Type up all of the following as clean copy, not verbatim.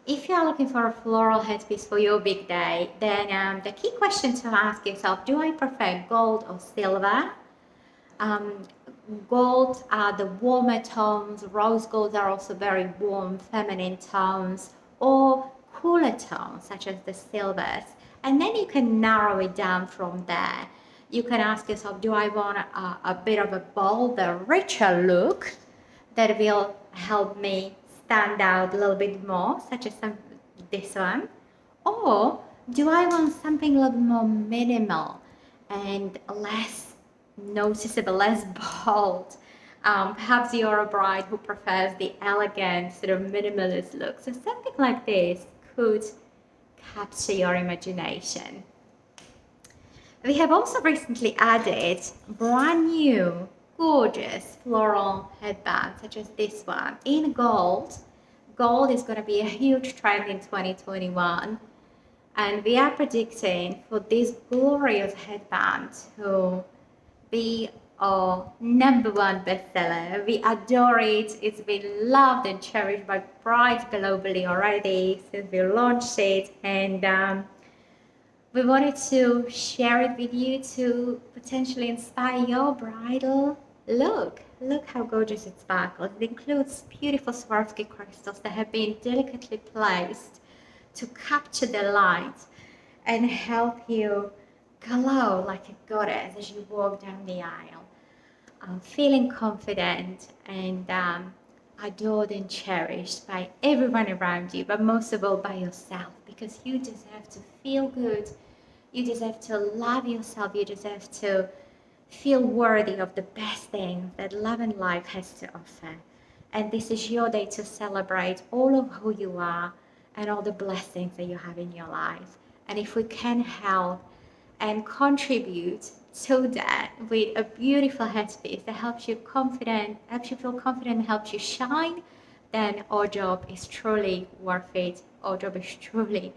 If you are looking for a floral headpiece for your big day, then the key question to ask yourself, do I prefer gold or silver? Um, Gold are the warmer tones, rose golds are also very warm, feminine tones, or cooler tones such as the silvers. And then you can narrow it down from there. You can ask yourself, do I want a bit of a bolder, richer look that will help me stand out a little bit more, such as this one? Or do I want something a little more minimal and less noticeable, less bold? Perhaps you're a bride who prefers the elegant, sort of minimalist look. So something like this could capture your imagination. We have also recently added brand new, gorgeous floral headbands, such as this one, in gold. Gold is going to be a huge trend in 2021. And we are predicting for this glorious headband to be our #1 bestseller. We adore it. It's been loved and cherished by brides globally already since we launched it. And we wanted to share it with you to potentially inspire your bridal look. Look how gorgeous it sparkles. It includes beautiful Swarovski crystals that have been delicately placed to capture the light and help you glow like a goddess as you walk down the aisle, feeling confident and adored and cherished by everyone around you, but most of all by yourself, because you deserve to feel good, you deserve to love yourself, you deserve to feel worthy of the best things that love and life has to offer. And this is your day to celebrate all of who you are and all the blessings that you have in your life. And if we can help and contribute to that with a beautiful headpiece that helps you feel confident, helps you shine, then our job is truly worth it. Our job is truly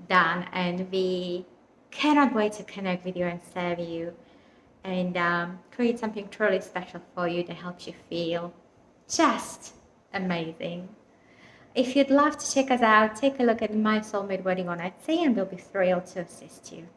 done, and we cannot wait to connect with you and serve you and create something truly special for you that helps you feel just amazing. If you'd love to check us out, take a look at My Soulmate Wedding on Etsy and we'll be thrilled to assist you.